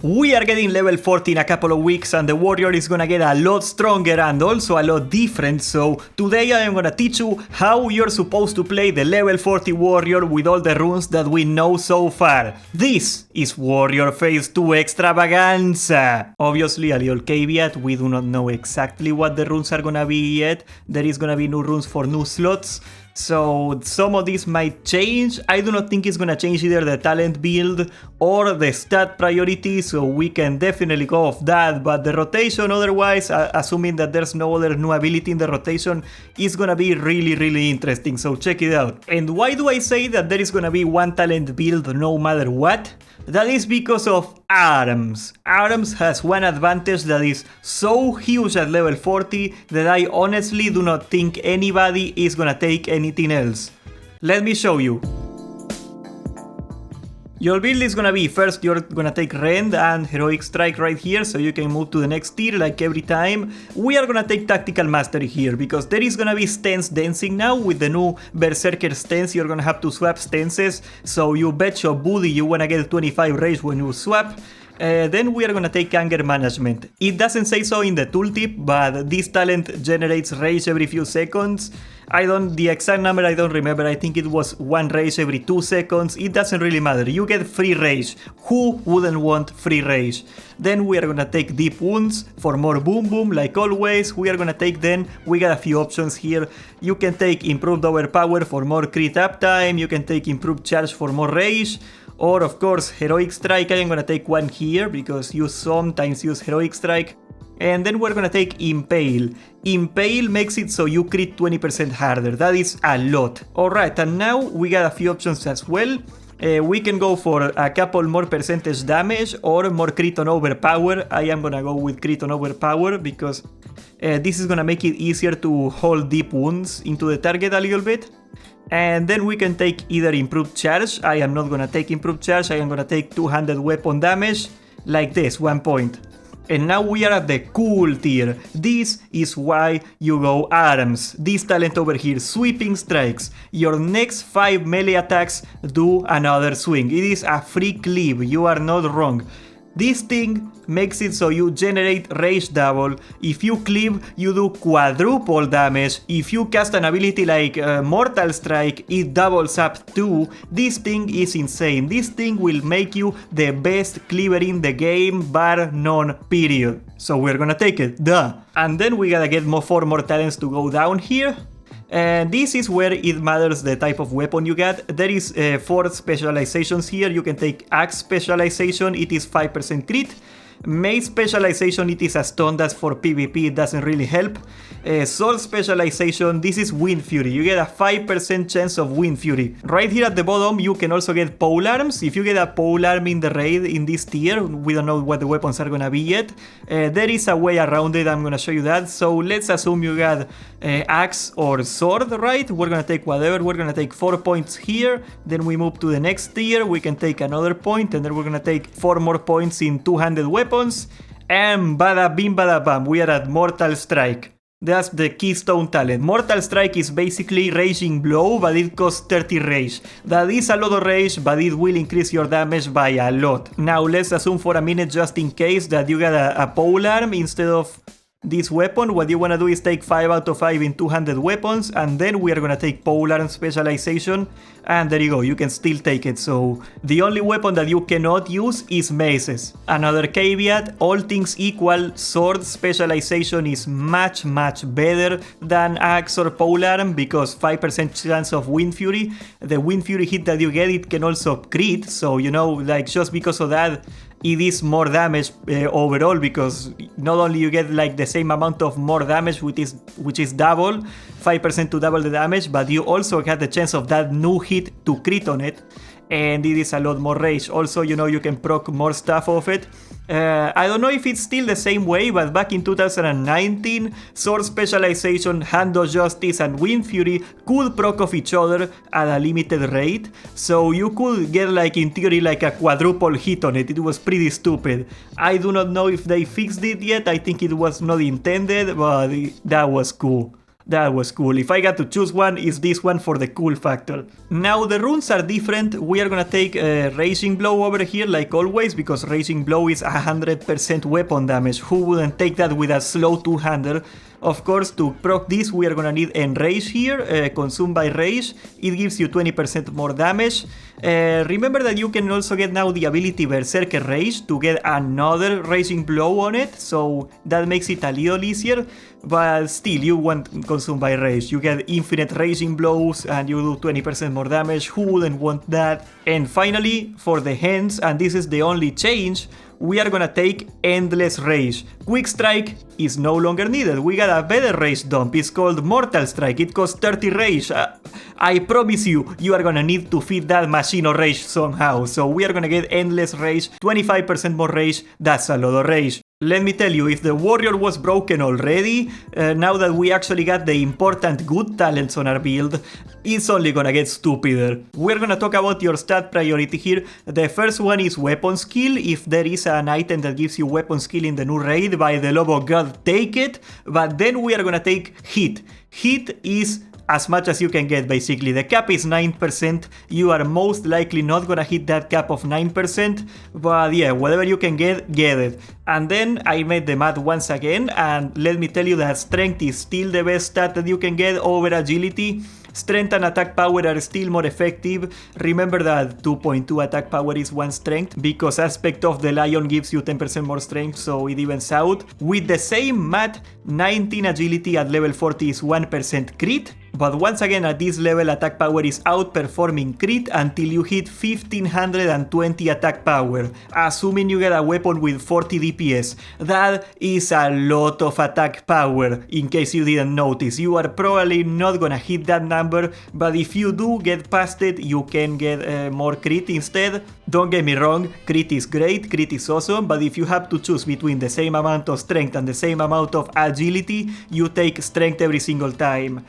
We are getting level 40 in a couple of weeks and the warrior is gonna get a lot stronger and also a lot different, so today I am gonna teach you how you're supposed to play the level 40 warrior with all the runes that we know so far. This is Warrior Phase 2 Extravaganza! Obviously, a little caveat, we do not know exactly what the runes are gonna be yet. There is gonna be new runes for new slots, so some of these might change. I do not think it's gonna change either the talent build or the stat priority, so we can definitely go off that, but the rotation otherwise, assuming that there's no other new ability in the rotation, is gonna be really interesting, so check it out. And why do I say that there is gonna be one talent build no matter what? That is because of Arms. Arms has one advantage that is so huge at level 40 that I honestly do not think anybody is gonna take anything else. Let me show you. Your build is gonna be, first you're gonna take Rend and Heroic Strike right here, so you can move to the next tier like every time. We are gonna take Tactical Mastery here, because there is gonna be stance dancing now. With the new Berserker stance, you're gonna have to swap stances, so you bet your booty you wanna get 25 rage when you swap. Then we are gonna take Anger Management. It doesn't say so in the tooltip, but this talent generates rage every few seconds. The exact number I don't remember, I think it was 1 rage every 2 seconds, it doesn't really matter, you get free rage. Who wouldn't want free rage? Then we are gonna take Deep Wounds for more boom boom like always. We are gonna take we got a few options here. You can take Improved Overpower for more crit uptime, you can take Improved Charge for more rage, or of course Heroic Strike. I am gonna take one here because you sometimes use Heroic Strike. And then we're gonna take Impale. Impale makes it so you crit 20% harder. That is a lot. Alright, and now we got a few options as well. We can go for a couple more percentage damage or more crit on overpower. I am gonna go with crit on overpower because this is gonna make it easier to hold deep wounds into the target a little bit. And then we can take either improved charge. I am not gonna take improved charge. I am gonna take 200 weapon damage like this, 1 point. And now we are at the cool tier. This is why you go Arms. This talent over here, Sweeping Strikes. Your next 5 melee attacks do another swing. It is a free cleave, you are not wrong. This thing makes it so you generate rage double. If you cleave, you do quadruple damage. If you cast an ability like Mortal Strike, it doubles up too. This thing is insane. This thing will make you the best cleaver in the game, bar none, period. So we're gonna take it, duh. And then we gotta get 4 more talents to go down here. And this is where it matters the type of weapon you get. There is 4 specializations here. You can take Axe specialization, it is 5% crit. Mace specialization, it is a stun that's for PvP, it doesn't really help. Sword specialization, this is Wind Fury. You get a 5% chance of Wind Fury. Right here at the bottom, you can also get Pole Arms. If you get a Pole Arm in the raid in this tier, we don't know what the weapons are gonna be yet. There is a way around it, I'm gonna show you that. So let's assume you got Axe or Sword, right? We're gonna take whatever, we're gonna take 4 points here. Then we move to the next tier, we can take another point, and then we're gonna take 4 more points in 200 weapons. And bada bim bada bam, we are at Mortal Strike. That's the keystone talent. Mortal Strike is basically Raging Blow, but it costs 30 rage. That is a lot of rage, but it will increase your damage by a lot. Now let's assume for a minute, just in case, that you got a pole arm instead of this weapon. What you want to do is take 5 out of 5 in 200 weapons, and then we are going to take pole arm specialization, and there you go, you can still take it. So the only weapon that you cannot use is maces. Another caveat, all things equal, sword specialization is much better than axe or pole arm, because 5% chance of Wind Fury. The Wind Fury hit that you get, it can also crit, so you know, like, just because of that, it is more damage overall, because not only you get like the same amount of more damage, which is double, 5% to double the damage, but you also get the chance of that new hit to crit on it, and it is a lot more rage. Also, you know, you can proc more stuff of it. I don't know if it's still the same way, but back in 2019, Sword Specialization, Hand of Justice, and Wind Fury could proc off each other at a limited rate, so you could get, like, in theory, like a quadruple hit on it. It was pretty stupid. I do not know if they fixed it yet, I think it was not intended, but that was cool. That was cool. If I got to choose one, it's this one for the cool factor. Now the runes are different. We are gonna take Raging Blow over here like always, because Raging Blow is 100% weapon damage. Who wouldn't take that with a slow two-hander? Of course, to proc this, we are gonna need Enrage here, Consumed by Rage. It gives you 20% more damage. Remember that you can also get now the ability Berserker Rage to get another Raging Blow on it, so that makes it a little easier. But still, you want Consumed by Rage. You get infinite Raging Blows and you do 20% more damage. Who wouldn't want that? And finally, for the hands, and this is the only change, we are gonna take Endless Rage. Quick Strike is no longer needed. We got a better rage dump. It's called Mortal Strike. It costs 30 rage. I promise you, you are gonna need to feed that machine of rage somehow. So we are gonna get Endless Rage, 25% more rage. That's a lot of rage. Let me tell you, if the warrior was broken already, now that we actually got the important good talents on our build, it's only gonna get stupider. We're gonna talk about your stat priority here. The first one is weapon skill. If there is an item that gives you weapon skill in the new raid, by the love of God, take it. But then we are gonna take hit. Hit is as much as you can get, basically. The cap is 9%. You are most likely not gonna hit that cap of 9%. But yeah, whatever you can get it. And then I made the math once again, and let me tell you that strength is still the best stat that you can get over agility. Strength and attack power are still more effective. Remember that 2.2 attack power is 1 strength, because aspect of the lion gives you 10% more strength, so it evens out. With the same math, 19 agility at level 40 is 1% crit. But once again, at this level, attack power is outperforming crit until you hit 1520 attack power, assuming you get a weapon with 40 DPS. That is a lot of attack power, in case you didn't notice. You are probably not gonna hit that number, but if you do get past it, you can get more crit instead. Don't get me wrong, crit is great, crit is awesome, but if you have to choose between the same amount of strength and the same amount of agility, you take strength every single time.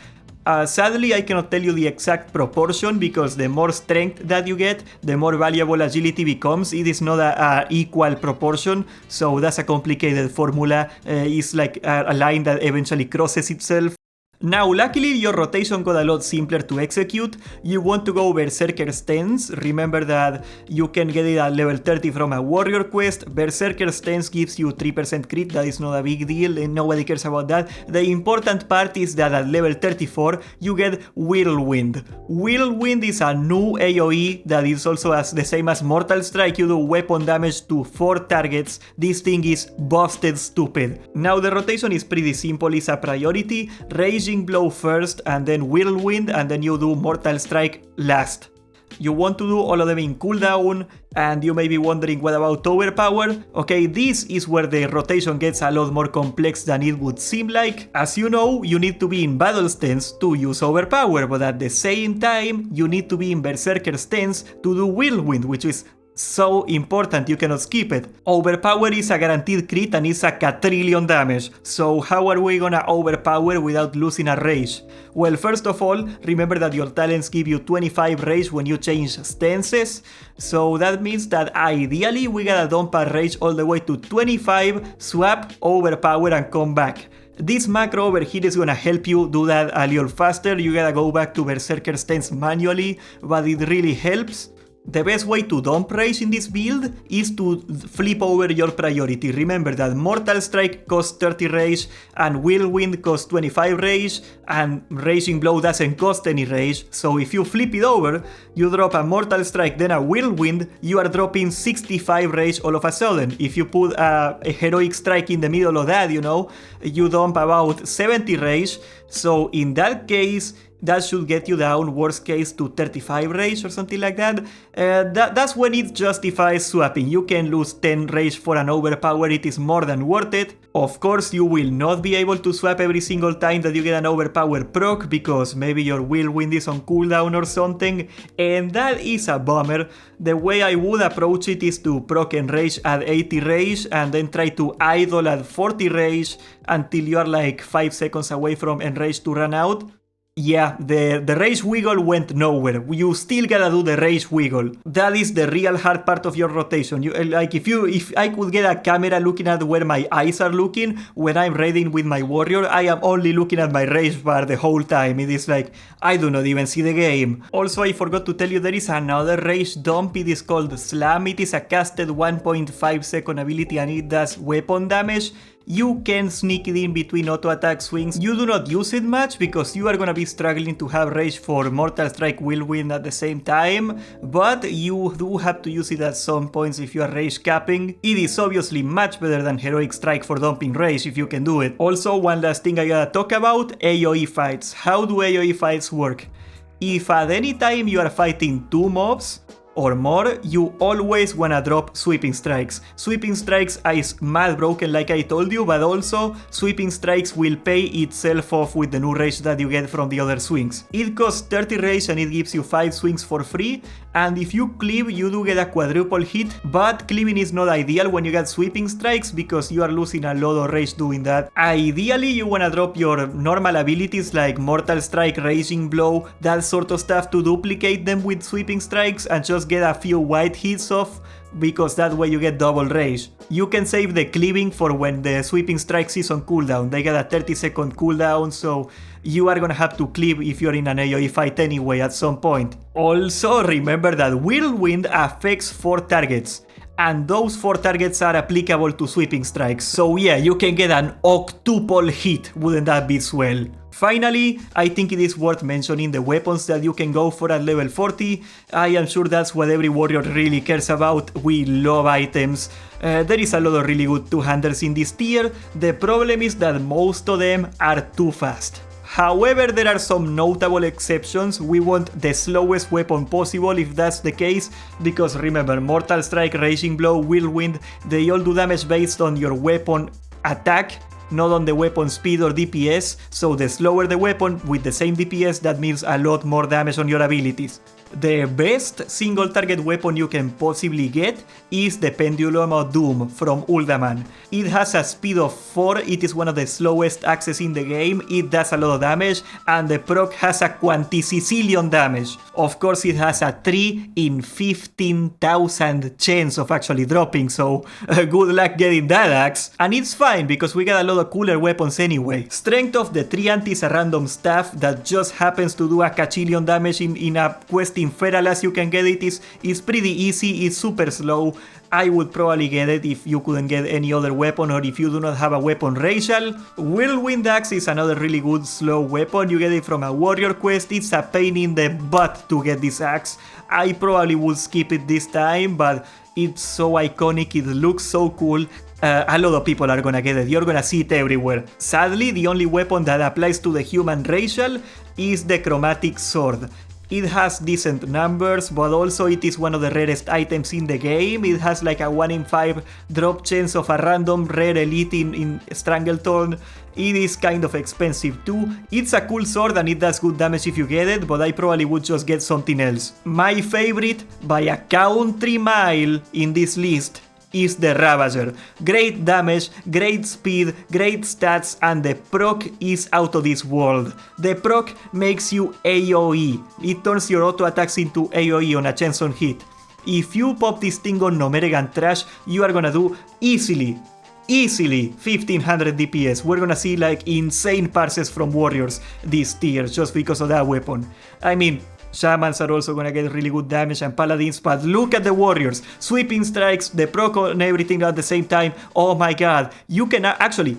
Sadly, I cannot tell you the exact proportion, because the more strength that you get, the more valuable agility becomes. It is not a equal proportion, so that's a complicated formula. It's like a line that eventually crosses itself. Now, luckily, your rotation got a lot simpler to execute. You want to go Berserker Stance. Remember that you can get it at level 30 from a warrior quest. Berserker Stance gives you 3% crit. That is not a big deal, and nobody cares about that. The important part is that at level 34, you get Whirlwind. Whirlwind is a new AoE that is also the same as Mortal Strike. You do weapon damage to 4 targets. This thing is busted stupid. Now, the rotation is pretty simple. It's a priority. Raging Blow first, and then Whirlwind, and then you do Mortal Strike last. You want to do all of them in cooldown, and you may be wondering, what about Overpower? Okay, this is where the rotation gets a lot more complex than it would seem like. As you know, you need to be in battle stance to use Overpower, but at the same time, you need to be in Berserker stance to do Whirlwind, which is so important you cannot skip it. Overpower is a guaranteed crit and it's a quadrillion damage. So how are we gonna overpower without losing a rage? Well, first of all, remember that your talents give you 25 rage when you change stances. So that means that ideally we gotta dump our rage all the way to 25, swap, overpower, and come back. This macro over here is gonna help you do that a little faster. You gotta go back to Berserker stance manually, but it really helps. The best way to dump rage in this build is to flip over your priority. Remember that Mortal Strike costs 30 rage, and Whirlwind costs 25 rage, and Raging Blow doesn't cost any rage. So if you flip it over, you drop a Mortal Strike, then a Whirlwind, you are dropping 65 rage all of a sudden. If you put a Heroic Strike in the middle of that, you know, you dump about 70 rage. So in that case, that should get you down, worst case, to 35 rage or something like that. That's when it justifies swapping. You can lose 10 rage for an overpower, it is more than worth it. Of course, you will not be able to swap every single time that you get an overpower proc, because maybe your Whirlwind is on cooldown or something, and that is a bummer. The way I would approach it is to proc Enrage at 80 rage, and then try to idle at 40 rage until you are like 5 seconds away from Enrage to run out. Yeah, the rage wiggle went nowhere. You still gotta do the rage wiggle. That is the real hard part of your rotation. Like if I could get a camera looking at where my eyes are looking when I'm raiding with my warrior, I am only looking at my rage bar the whole time. It is like I do not even see the game. Also, I forgot to tell you there is another rage dump. It is called Slam. It is a casted 1.5 second ability and it does weapon damage. You can sneak it in between auto attack swings. You do not use it much because you are gonna be struggling to have rage for Mortal Strike Whirlwind at the same time, but you do have to use it at some points if you are rage capping. It is obviously much better than Heroic Strike for dumping rage if you can do it. Also, one last thing I gotta talk about, AoE fights. How do AoE fights work? If at any time you are fighting 2 mobs, or more, you always wanna drop Sweeping Strikes. Sweeping Strikes is mad broken like I told you, but also Sweeping Strikes will pay itself off with the new rage that you get from the other swings. It costs 30 rage and it gives you 5 swings for free, and if you cleave you do get a quadruple hit, but cleaving is not ideal when you get Sweeping Strikes because you are losing a lot of rage doing that. Ideally you wanna drop your normal abilities like Mortal Strike, Raging Blow, that sort of stuff to duplicate them with Sweeping Strikes and just get a few white hits off, because that way you get double rage. You can save the cleaving for when the Sweeping Strikes is on cooldown. They get a 30-second cooldown, so you are gonna have to cleave if you're in an AoE fight anyway at some point. Also, remember that Whirlwind affects 4 targets, and those 4 targets are applicable to Sweeping Strikes. So yeah, you can get an octuple hit, wouldn't that be swell? Finally, I think it is worth mentioning the weapons that you can go for at level 40. I am sure that's what every warrior really cares about. We love items. There is a lot of really good two-handers in this tier. The problem is that most of them are too fast. However, there are some notable exceptions. We want the slowest weapon possible if that's the case, because remember, Mortal Strike, Raging Blow, Whirlwind, they all do damage based on your weapon attack, not on the weapon speed or DPS, so the slower the weapon with the same DPS, that means a lot more damage on your abilities. The best single target weapon you can possibly get is the Pendulum of Doom from Uldaman. It has a speed of 4, it is one of the slowest axes in the game, it does a lot of damage, and the proc has a quantisicillion damage. Of course it has a 3 in 15,000 chance of actually dropping, so good luck getting that axe. And it's fine because we got a lot of cooler weapons anyway. Strength of the Triant is a random staff that just happens to do a cachillion damage in a quest in Feral as you can get it. Is pretty easy, it's super slow. I would probably get it if you couldn't get any other weapon or if you do not have a weapon racial. Whirlwind Axe is another really good slow weapon. You get it from a warrior quest. It's a pain in the butt to get this axe. I probably would skip it this time, but it's so iconic, it looks so cool. A lot of people are gonna get it, you're gonna see it everywhere. Sadly, the only weapon that applies to the human racial is the Chromatic Sword. It has decent numbers, but also it is one of the rarest items in the game. It has like a 1 in 5 drop chance of a random rare elite in Stranglethorn. It is kind of expensive too. It's a cool sword and it does good damage if you get it, but I probably would just get something else. My favorite, by a country mile in this list, is the Ravager. Great damage, great speed, great stats, and the proc is out of this world. The proc makes you AoE. It turns your auto attacks into AoE on a chance on hit. If you pop this thing on Nomeregan Trash, you are gonna do easily 1500 DPS. We're gonna see like insane parses from warriors this tier just because of that weapon. I mean, Shamans are also gonna get really good damage and paladins, but look at the warriors. Sweeping Strikes, the proc and everything at the same time. Oh my god. You can actually,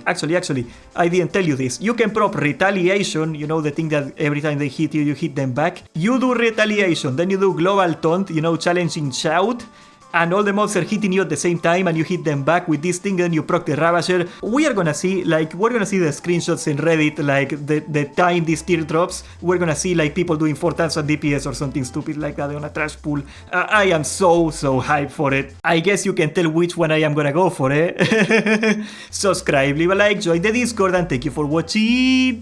I didn't tell you this. You can prop Retaliation, you know, the thing that every time they hit you, you hit them back. You do Retaliation, then you do Global Taunt, you know, Challenging Shout. And all the mobs are hitting you at the same time and you hit them back with this thing, then you proc the Ravager. We're gonna see the screenshots in Reddit, like the time this tier drops. We're gonna see like people doing 4,000 DPS or something stupid like that on a trash pool. I am so hyped for it. I guess you can tell which one I am gonna go for, eh? Subscribe, leave a like, join the Discord, and thank you for watching.